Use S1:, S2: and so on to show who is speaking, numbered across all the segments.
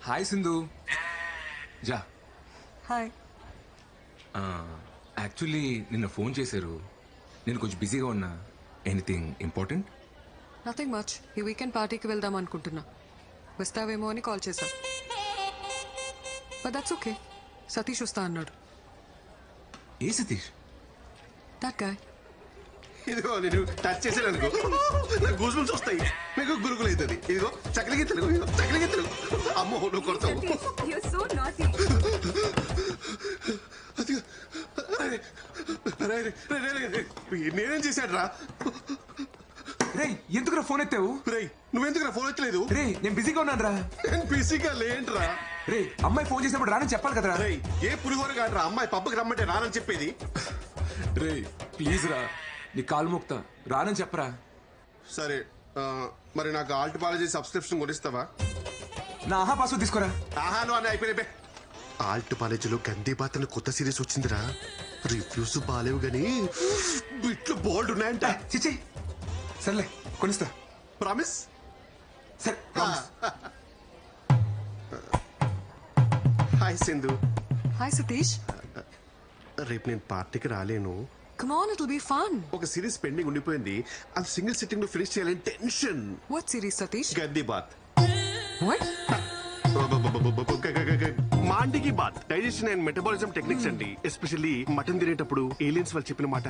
S1: Hi Sindhu. జా.
S2: Hi.
S1: Actually నిన్న phone చేశారు, నేను కొంచెం బిజీగా ఉన్నా. Anything important?
S2: Nothing much. ఈ వీకెండ్ పార్టీకి వెళ్దాం అనుకుంటున్నా. వస్తావేమో అని కాల్ చేశా. But that's okay. సతీష్ వస్తా అన్నాడు.
S1: ఏ సతీష్?
S2: That guy.
S3: ఇదిగో నేను టచ్ చేసాను నాకు గూజులు వస్తాయి. మీకు గురుకులు అవుతుంది. ఇదిగో చక్కలికి తెలుగు, చక్కలికి తెలుగు. అమ్మో నువ్వు కొడతావు. నేనేం చేశాడు రా?
S1: రే ఎందుకురా ఫోన్ ఎత్తావు?
S3: రేయ్ నువ్వెందుకురా ఫోన్ ఎత్తలేదు?
S1: రే నేను బిజీగా ఉన్నాను రా.
S3: నేను బిజీగా లేంట్రా.
S1: రే అమ్మాయి ఫోన్ చేసినప్పుడు రానని చెప్పాలి కదరా.
S3: రేయ్ ఏ పులిహోర కాదురా అమ్మాయి పబ్బకి రమ్మంటే రానని చెప్పేది.
S1: రే ప్లీజ్ రా, నీ కాలు మోక్తా, రానని చెప్పరా.
S3: సరే మరి నాకు ఆల్ట్ పాలజీ సబ్స్క్రిప్షన్ కొనిస్తావా?
S1: నా ఆహా పాస్వర్డ్ తీసుకోరా.
S3: ఆహాను అని అయిపోయినా. ఆల్ట్ కాలేజీలో గందే పాత్ర కొత్త సిరీస్ వచ్చిందిరా. రివ్యూస్ బాలేవు గానీ బిట్లు బోల్డ్ ఉన్నాయంట.
S1: చిచ్చి సర్లే కొనిస్తా.
S3: ప్రామిస్?
S1: సరే.
S3: హాయ్ సింధు.
S2: హాయ్ సతీష్.
S3: రేపు నేను పార్టీకి రాలేను.
S2: Come on, it will be fun.
S3: ఒక సిరీస్ పెండింగ్ ఉండిపోయింది, అది సింగిల్ సిట్టింగ్ లో ఫినిష్ చేయాలని టెన్షన్.
S2: What series Satish?
S3: గంది బాత్.
S2: వాట్?
S3: మాండికి బాత్ డైజెషన్ అండ్ మెటబాలిజం టెక్నిక్స్ అండి. ఎస్పెషల్లీ మటన్ తినేటప్పుడు ఏలియన్స్ వాళ్ళు చెప్పిన మాట.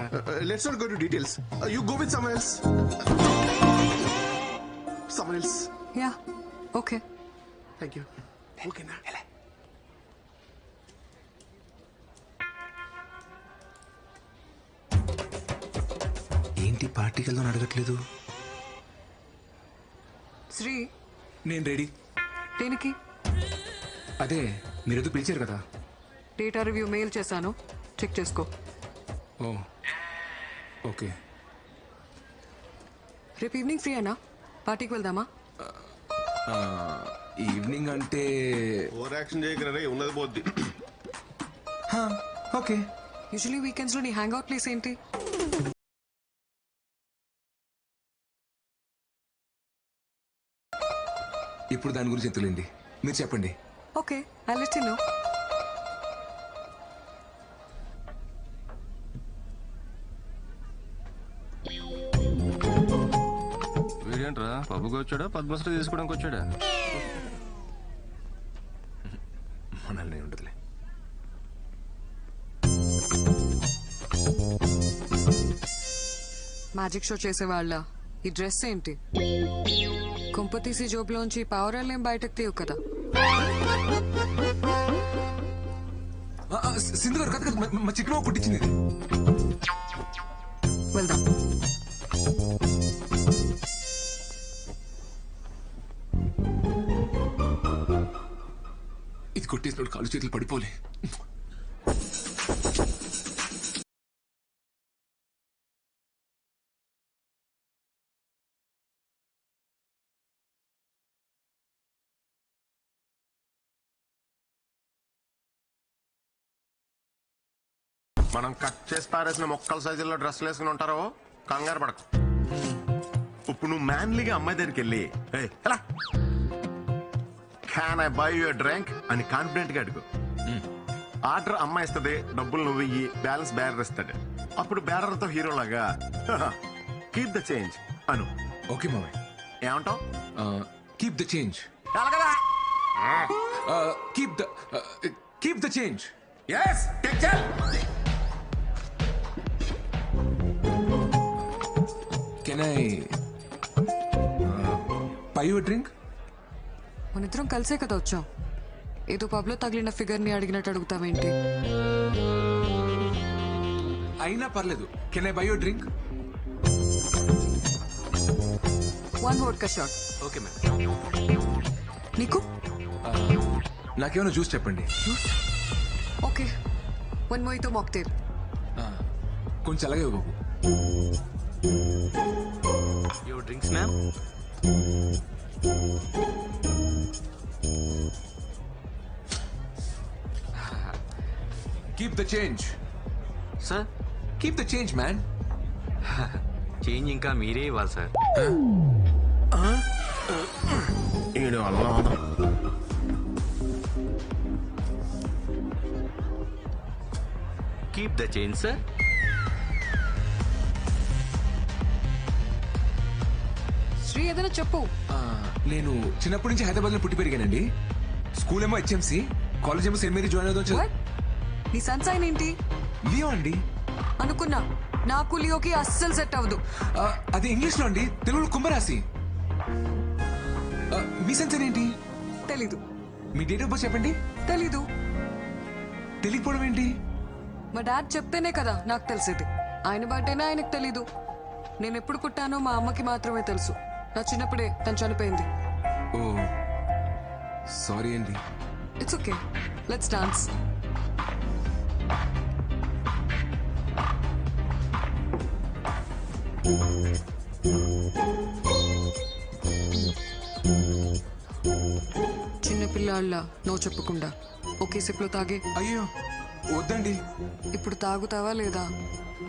S3: Let's not go to details. You go with someone else. Someone else.
S2: Yeah okay.
S3: Thank you. ఓకేనా?
S1: ఏంటి పార్టీకి వెళ్దాం అడగట్లేదు?
S2: శ్రీ
S1: నేను రెడీ.
S2: దేనికి?
S1: అదే మీరేదో పిలిచారు కదా.
S2: డేటా రివ్యూ మెయిల్ చేశాను, చెక్ చేసుకో.
S1: ఓ ఓకే.
S2: రేపు ఈవినింగ్ ఫ్రీ అయినా పార్టీకి వెళ్దామా?
S1: ఈవినింగ్ అంటే
S3: ఓవర్ యాక్షన్ చేయకరా రే, ఉన్నది పోద్ది.
S1: ఓకే.
S2: యూజువల్లీ వీకెండ్స్ లో నీ హ్యాంగ్ అవుట్ ప్లేస్ ఏంటి?
S1: ఇప్పుడు దాని గురించి ఎత్తులేండి, మీరు చెప్పండి.
S2: Okay, I let you know.
S4: వీడేంట్రా పబ్బుకి వచ్చాడా పద్మశ్రీ తీసుకోవడానికి వచ్చాడా?
S1: మనల్ని ఉండదులే.
S2: మ్యాజిక్ షో చేసేవాళ్ళ ఈ డ్రెస్ ఏంటి? కుంపతీసి జోబులోంచి పావురాలేం బయటకు తీయవు కదా.
S1: సింధు గారు కథ మా చిట్టుమావ కుట్టించింది.
S2: వెళ్దాం.
S1: ఇది కొట్టేసినప్పుడు కాలు చేతులు పడిపోలే.
S4: మనం కట్ చేసి పారేసిన మొక్కల సైజుల్లో డ్రెస్సులు వేసుకుని ఉంటారో కంగారు పడకు. ఇప్పుడు నువ్వు మ్యాన్లీగా అమ్మాయి దగ్గరికి వెళ్ళి can I by your drink అని కాన్ఫిడెంట్ గా అడుగు. ఆర్డర్ అమ్మాయి ఇస్తుంది, డబ్బులు నువ్వు ఇయ్యి, బ్యాలెన్స్ బ్యారర్ ఇస్తాడు. అప్పుడు బ్యారర్ తో హీరో లాగా keep the change Anu.
S1: Okay మామయ్య.
S4: ఏమంటావు?
S1: Keep the change. Keep the change.
S4: yes take care.
S1: Can I buy you a drink?
S2: మన ఇద్దరం కలిసే కదా వచ్చాం. ఏదో పబ్లో తగిలిన ఫిగర్ ని అడిగినట్టు అడుగుతావేంటి?
S1: అయినా పర్లేదు. Can I buy you a drink?
S2: One vodka shot.
S1: Okay ma'am.
S2: నీకు?
S1: నాకేమైనా జ్యూస్ చెప్పండి.
S2: Okay, one మోయితో mocktail.
S1: కొంచెం అలాగే బాబు.
S5: Your drinks, ma'am?
S1: Keep the change.
S5: Sir?
S1: Keep the change, man.
S5: Change ఇంకా మీరే ఇవ్వాలి సార్.
S3: ఈడు అల్లం
S5: keep the change sir.
S2: Sri ఏదైనా చెప్పు.
S1: నేను చిన్నప్పటి నుంచి హైదరాబాద్ లో పుట్టి పెరిగానండి. స్కూల్ ఏమో హెచ్ఎంసి, కాలేజ్ ఏమో సెయింట్ మేరీ జాయిన్ అవుతాం.
S2: What? నీ సన్సైన్ ఏంటి?
S1: లియో అండి.
S2: అనుకున్నా నాకు లియోకి అస్సలు సెట్ అవ్వదు.
S1: అది ఇంగ్లీష్ లో అండి, తెలుగులో కుంభరాశి. మీ సెన్సర్ ఏంటి?
S2: తెలీదు.
S1: మీ డేట్ ఆఫ్ బర్త్ చెప్పండి.
S2: తెలీదు.
S1: తెలియకపోవడం ఏంటి?
S2: మా డాడ్ చెప్తేనే కదా నాకు తెలిసేది. ఆయన బర్త్డేనా ఆయనకు తెలీదు. నేను ఎప్పుడు పుట్టానో మా అమ్మకి మాత్రమే తెలుసు. నా చిన్నప్పుడే తను చనిపోయింది.
S1: ఓ సారీ అండి.
S2: It's okay, let's dance. చిన్నపిల్లాళ్ళ నో చెప్పకుండా ఒకే సిప్లో తాగే.
S1: అయ్యో వద్దండి.
S2: ఇప్పుడు తాగుతావా లేదా?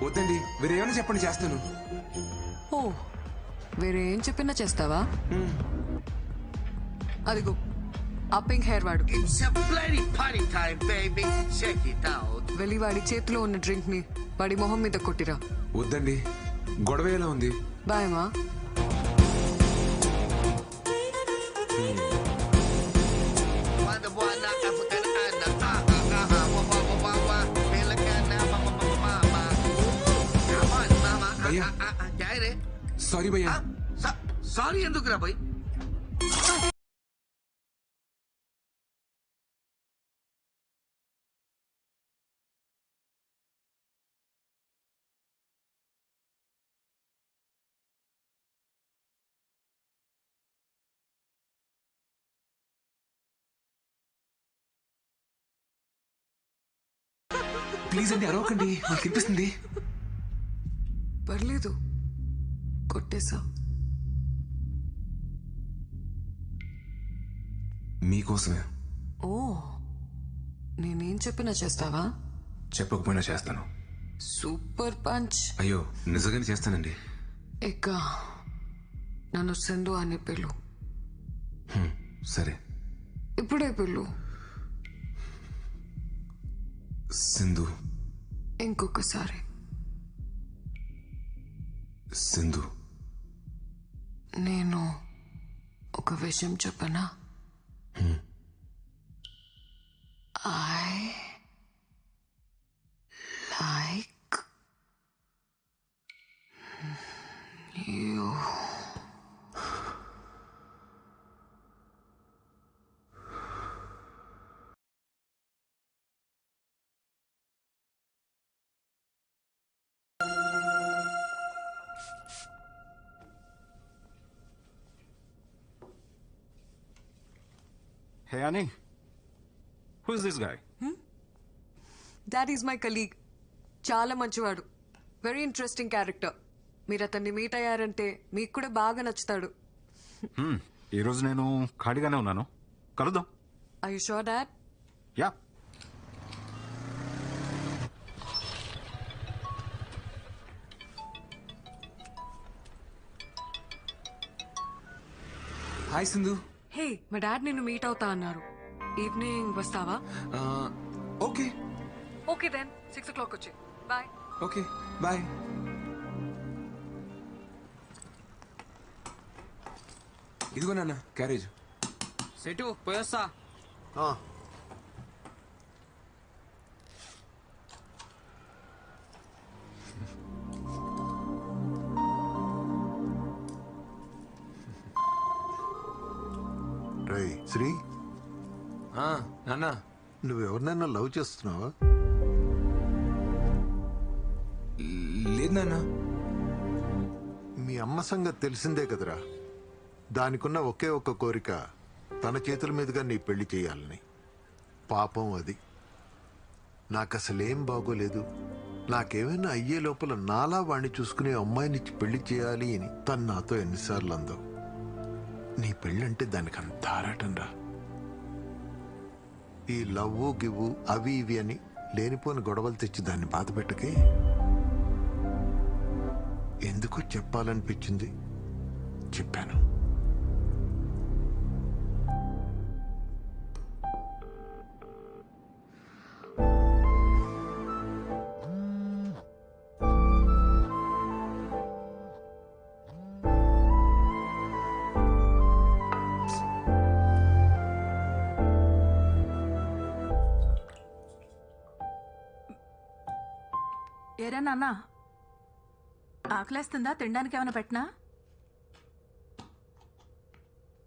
S1: వద్దండి, వేరే ఏమైనా చెప్పండి, చేస్తాను.
S2: ఓ వేరే ఏం చెప్పినా చేస్తావా? అదిగో ఆ పింక్ హెయిర్ వాడు
S6: It's a bloody party time, baby. Check it out.
S2: వెళ్ళి వాడి చేతిలో ఉన్న డ్రింక్ ని వాడి మొహం మీద కొట్టిరా.
S1: వద్దండి, గొడవ ఎలా ఉంది?
S2: బాయమా?
S6: Buwan na kaputan anak. Wa. Pila ka na, mama. Come on, mama.
S1: Bhaiya.
S6: Jai re.
S1: Sorry భయ్యా.
S6: Sorry ఎందుకురా boy?
S1: ప్లీజ్ అండి, అరవకండి, నాకు అనిపిస్తుంది.
S2: పర్లేదు, కొట్టేశా.
S1: మీకోసమే.
S2: ఓ నేనేం చెప్పినా చేస్తావా?
S1: చెప్పకపోయినా చేస్తాను.
S2: Super punch.
S1: అయ్యో నిజంగానే చేస్తానండి.
S2: ఇక నన్ను సింధు అని పిలు.
S1: సరే.
S2: ఇప్పుడే పిలు.
S1: సింధు.
S2: ఇంకొకసారి.
S1: సింధు.
S2: నేను ఒక విషయం చెప్పనా? I like you.
S7: Hey, Annie. Who's this guy?
S2: That is my colleague. చాలా మంచివాడు. Very interesting character. మీరు అతన్ని మీట్ అయ్యారంటే మీకు కూడా బాగా నచ్చుతాడు.
S7: ఈరోజు నేను ఖాళీగానే ఉన్నాను, కలుద్దాం.
S2: Are you sure, Dad?
S7: Yeah.
S1: Hi Sindhu.
S2: Hey, మా డాడ్ నిన్ను మీట్ అవుతా అన్నారు. ఈవినింగ్ వస్తావా?
S1: ఓకే.
S2: ఓకే దెన్ 6 o'clock వచ్చి. బాయ్.
S1: Okay bye. ఇదిగో నాన్న క్యారేజ్.
S5: సెటు పోయొస్తా.
S8: రేయ్ శ్రీ,
S1: నాన్న.
S8: నువ్వెవరినైనా లవ్ చేస్తున్నావా?
S1: లేదు నాన్న.
S8: మీ అమ్మ సంగతి తెలిసిందే కదరా. దానికున్న ఒకే ఒక్క కోరిక తన చేతుల మీదుగా నీ పెళ్లి చేయాలని. పాపం అది. నాకసలేం బాగోలేదు. నాకేమైనా అయ్యే లోపల నాలా వాణ్ణి చూసుకునే అమ్మాయినిచ్చి పెళ్లి చేయాలి అని తను నాతో ఎన్నిసార్లు అందో. నీ పెళ్ళంటే దానికి అంత ఆరాటం రా. ఈ లవ్వు గివ్వు అవి ఇవి అని లేనిపోని గొడవలు తెచ్చి దాన్ని బాధ పెట్టకే. ఎందుకో చెప్పాలనిపించింది, చెప్పాను.
S9: ఏరా నాన్న ఆకలేస్తుందా? తినడానికి ఏమైనా పెట్టనా?